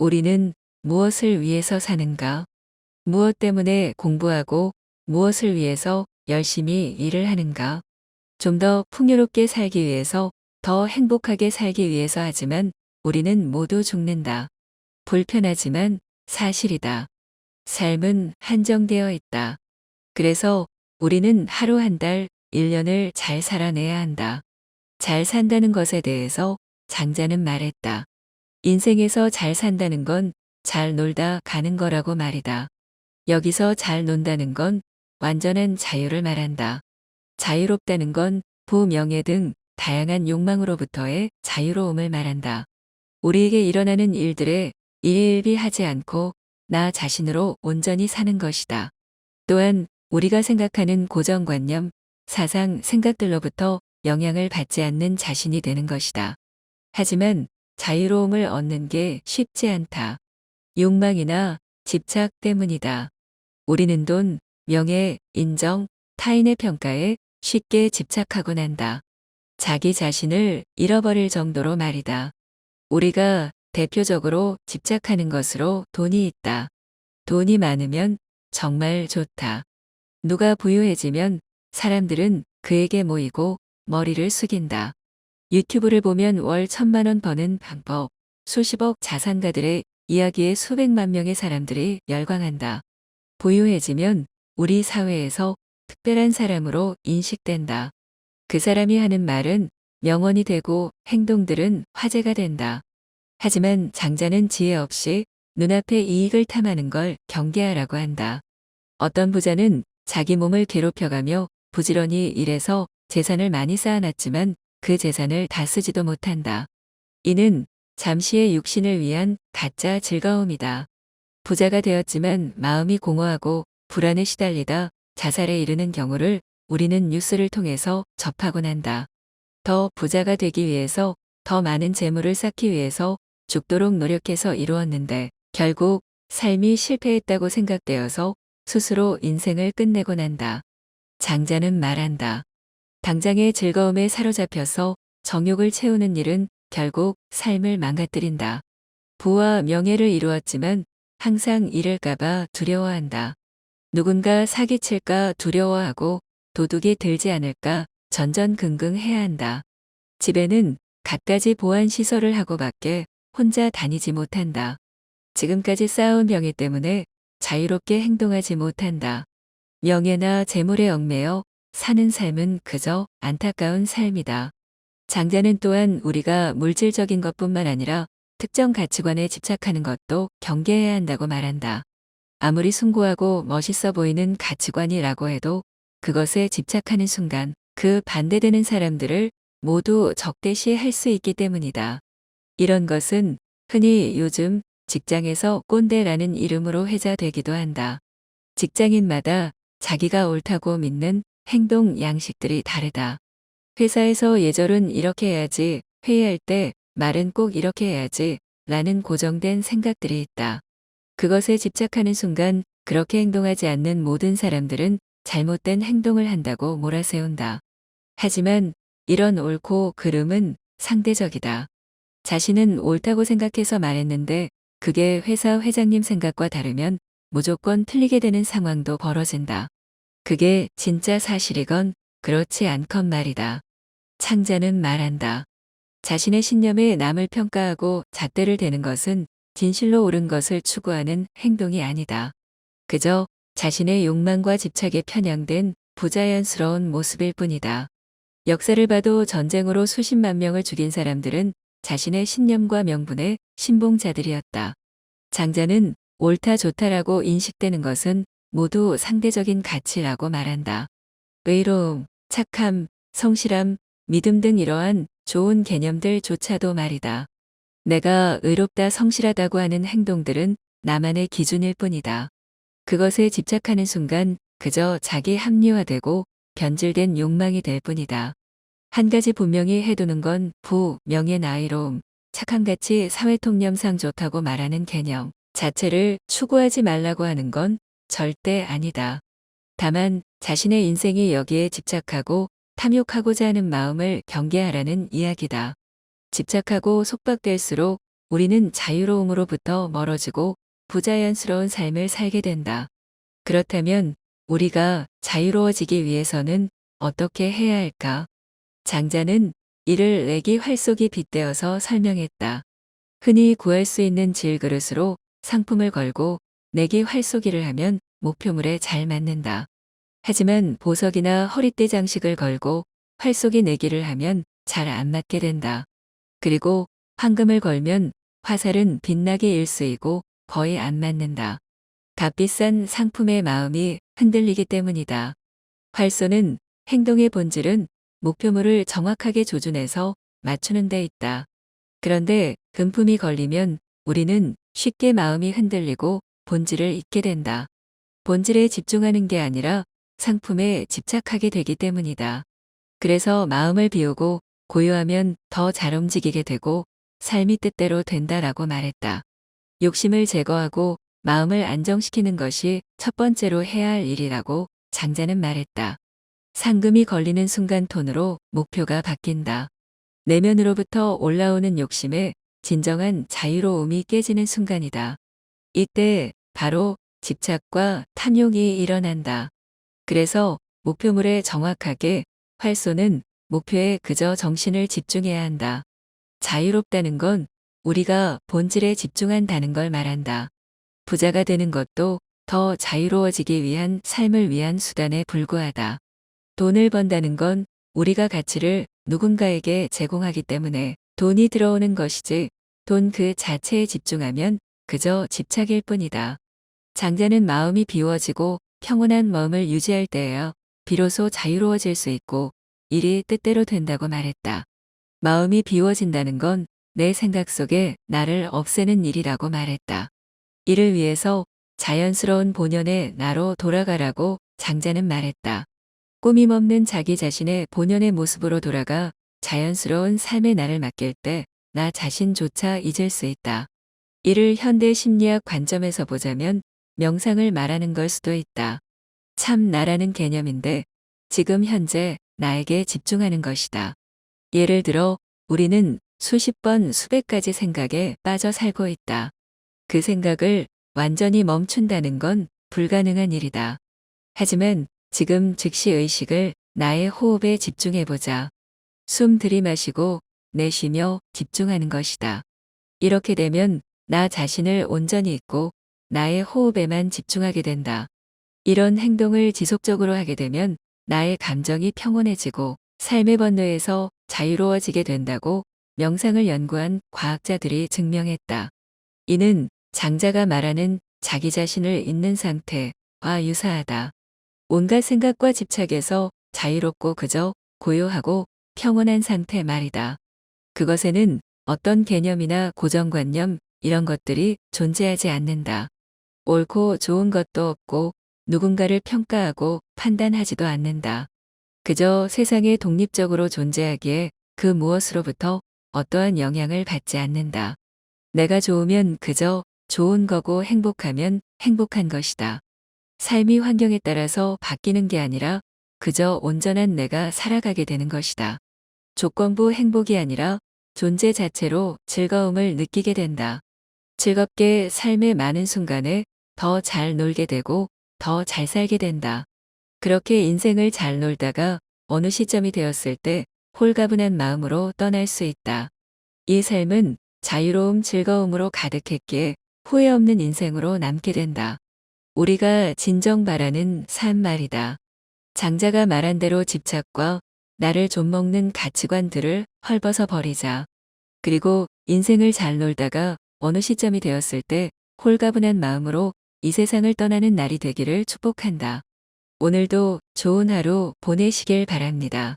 우리는 무엇을 위해서 사는가? 무엇 때문에 공부하고 무엇을 위해서 열심히 일을 하는가? 좀 더 풍요롭게 살기 위해서, 더 행복하게 살기 위해서 하지만 우리는 모두 죽는다. 불편하지만 사실이다. 삶은 한정되어 있다. 그래서 우리는 하루 한 달, 1년을 잘 살아내야 한다. 잘 산다는 것에 대해서 장자는 말했다. 인생에서 잘 산다는 건 잘 놀다 가는 거라고 말이다. 여기서 잘 논다는 건 완전한 자유를 말한다. 자유롭다는 건 부, 명예 등 다양한 욕망으로부터의 자유로움을 말한다. 우리에게 일어나는 일들에 일일비하지 않고 나 자신으로 온전히 사는 것이다. 또한 우리가 생각하는 고정관념, 사상, 생각들로부터 영향을 받지 않는 자신이 되는 것이다. 하지만 자유로움을 얻는 게 쉽지 않다. 욕망이나 집착 때문이다. 우리는 돈, 명예, 인정, 타인의 평가에 쉽게 집착하곤 한다. 자기 자신을 잃어버릴 정도로 말이다. 우리가 대표적으로 집착하는 것으로 돈이 있다. 돈이 많으면 정말 좋다. 누가 부유해지면 사람들은 그에게 모이고 머리를 숙인다. 유튜브를 보면 월 1,000만 원 버는 방법, 수십억 자산가들의 이야기에 수백만 명의 사람들이 열광한다. 부유해지면 우리 사회에서 특별한 사람으로 인식된다. 그 사람이 하는 말은 명언이 되고 행동들은 화제가 된다. 하지만 장자는 지혜 없이 눈앞의 이익을 탐하는 걸 경계하라고 한다. 어떤 부자는 자기 몸을 괴롭혀가며 부지런히 일해서 재산을 많이 쌓아놨지만 그 재산을 다 쓰지도 못한다. 이는 잠시의 육신을 위한 가짜 즐거움이다. 부자가 되었지만 마음이 공허하고 불안에 시달리다 자살에 이르는 경우를 우리는 뉴스를 통해서 접하곤 한다. 더 부자가 되기 위해서, 더 많은 재물을 쌓기 위해서 죽도록 노력해서 이루었는데 결국 삶이 실패했다고 생각되어서 스스로 인생을 끝내곤 한다. 장자는 말한다. 당장의 즐거움에 사로잡혀서 정욕을 채우는 일은 결국 삶을 망가뜨린다. 부와 명예를 이루었지만 항상 잃을까봐 두려워한다. 누군가 사기칠까 두려워하고 도둑이 들지 않을까 전전긍긍해야 한다. 집에는 갖가지 보안시설을 하고밖에 혼자 다니지 못한다. 지금까지 쌓아온 명예 때문에 자유롭게 행동하지 못한다. 명예나 재물에 얽매여 사는 삶은 그저 안타까운 삶이다. 장자는 또한 우리가 물질적인 것뿐만 아니라 특정 가치관에 집착하는 것도 경계해야 한다고 말한다. 아무리 숭고하고 멋있어 보이는 가치관이라고 해도 그것에 집착하는 순간 그 반대되는 사람들을 모두 적대시할 수 있기 때문이다. 이런 것은 흔히 요즘 직장에서 꼰대라는 이름으로 회자되기도 한다. 직장인마다 자기가 옳다고 믿는 행동 양식들이 다르다. 회사에서 예절은 이렇게 해야지, 회의할 때 말은 꼭 이렇게 해야지 라는 고정된 생각들이 있다. 그것에 집착하는 순간 그렇게 행동하지 않는 모든 사람들은 잘못된 행동을 한다고 몰아세운다. 하지만 이런 옳고 그름은 상대적이다. 자신은 옳다고 생각해서 말했는데 그게 회사 회장님 생각과 다르면 무조건 틀리게 되는 상황도 벌어진다. 그게 진짜 사실이건 그렇지 않건 말이다. 창자는 말한다. 자신의 신념에 남을 평가하고 잣대를 대는 것은 진실로 옳은 것을 추구하는 행동이 아니다. 그저 자신의 욕망과 집착에 편향된 부자연스러운 모습일 뿐이다. 역사를 봐도 전쟁으로 수십만 명을 죽인 사람들은 자신의 신념과 명분의 신봉자들이었다. 장자는 옳다 좋다라고 인식되는 것은 모두 상대적인 가치라고 말한다. 의로움, 착함, 성실함, 믿음 등 이러한 좋은 개념들조차도 말이다. 내가 의롭다 성실하다고 하는 행동들은 나만의 기준일 뿐이다. 그것에 집착하는 순간 그저 자기 합리화되고 변질된 욕망이 될 뿐이다. 한 가지 분명히 해두는 건 부, 명예, 나이로움, 착함같이 사회통념상 좋다고 말하는 개념 자체를 추구하지 말라고 하는 건 절대 아니다. 다만 자신의 인생이 여기에 집착하고 탐욕하고자 하는 마음을 경계하라는 이야기다. 집착하고 속박될수록 우리는 자유로움으로부터 멀어지고 부자연스러운 삶을 살게 된다. 그렇다면 우리가 자유로워지기 위해서는 어떻게 해야 할까? 장자는 이를 내기 활쏘기 빗대어서 설명했다. 흔히 구할 수 있는 질그릇으로 상품을 걸고 내기 활쏘기를 하면 목표물에 잘 맞는다. 하지만 보석이나 허리띠 장식을 걸고 활쏘기 내기를 하면 잘 안 맞게 된다. 그리고 황금을 걸면 화살은 빛나게 일수이고 거의 안 맞는다. 값비싼 상품의 마음이 흔들리기 때문이다. 활쏘는 행동의 본질은 목표물을 정확하게 조준해서 맞추는 데 있다. 그런데 금품이 걸리면 우리는 쉽게 마음이 흔들리고 본질을 잊게 된다. 본질에 집중하는 게 아니라 상품에 집착하게 되기 때문이다. 그래서 마음을 비우고 고요하면 더 잘 움직이게 되고 삶이 뜻대로 된다라고 말했다. 욕심을 제거하고 마음을 안정시키는 것이 첫 번째로 해야 할 일이라고 장자는 말했다. 상금이 걸리는 순간 톤으로 목표가 바뀐다. 내면으로부터 올라오는 욕심에 진정한 자유로움이 깨지는 순간이다. 이때 바로 집착과 탐욕이 일어난다. 그래서 목표물에 정확하게 활쏘는 목표에 그저 정신을 집중해야 한다. 자유롭다는 건 우리가 본질에 집중한다는 걸 말한다. 부자가 되는 것도 더 자유로워지기 위한 삶을 위한 수단에 불과하다. 돈을 번다는 건 우리가 가치를 누군가에게 제공하기 때문에 돈이 들어오는 것이지 돈 그 자체에 집중하면 그저 집착일 뿐이다. 장자는 마음이 비워지고 평온한 마음을 유지할 때에야 비로소 자유로워질 수 있고 일이 뜻대로 된다고 말했다. 마음이 비워진다는 건 내 생각 속에 나를 없애는 일이라고 말했다. 이를 위해서 자연스러운 본연의 나로 돌아가라고 장자는 말했다. 꾸밈 없는 자기 자신의 본연의 모습으로 돌아가 자연스러운 삶의 나를 맡길 때 나 자신조차 잊을 수 있다. 이를 현대 심리학 관점에서 보자면 명상을 말하는 걸 수도 있다. 참 나라는 개념인데 지금 현재 나에게 집중하는 것이다. 예를 들어 우리는 수십 번 수백 가지 생각에 빠져 살고 있다. 그 생각을 완전히 멈춘다는 건 불가능한 일이다. 하지만 지금 즉시 의식을 나의 호흡에 집중해보자. 숨 들이마시고 내쉬며 집중하는 것이다. 이렇게 되면 나 자신을 온전히 잊고 나의 호흡에만 집중하게 된다. 이런 행동을 지속적으로 하게 되면 나의 감정이 평온해지고 삶의 번뇌에서 자유로워지게 된다고 명상을 연구한 과학자들이 증명했다. 이는 장자가 말하는 자기 자신을 잊는 상태와 유사하다. 온갖 생각과 집착에서 자유롭고 그저 고요하고 평온한 상태 말이다. 그것에는 어떤 개념이나 고정관념 이런 것들이 존재하지 않는다. 옳고 좋은 것도 없고 누군가를 평가하고 판단하지도 않는다. 그저 세상에 독립적으로 존재하기에 그 무엇으로부터 어떠한 영향을 받지 않는다. 내가 좋으면 그저 좋은 거고 행복하면 행복한 것이다. 삶이 환경에 따라서 바뀌는 게 아니라 그저 온전한 내가 살아가게 되는 것이다. 조건부 행복이 아니라 존재 자체로 즐거움을 느끼게 된다. 즐겁게 삶의 많은 순간에 더 잘 놀게 되고 더 잘 살게 된다. 그렇게 인생을 잘 놀다가 어느 시점이 되었을 때 홀가분한 마음으로 떠날 수 있다. 이 삶은 자유로움 즐거움으로 가득했기에 후회 없는 인생으로 남게 된다. 우리가 진정 바라는 삶 말이다. 장자가 말한 대로 집착과 나를 좀먹는 가치관들을 헐벗어 버리자. 그리고 인생을 잘 놀다가 어느 시점이 되었을 때 홀가분한 마음으로 이 세상을 떠나는 날이 되기를 축복한다. 오늘도 좋은 하루 보내시길 바랍니다.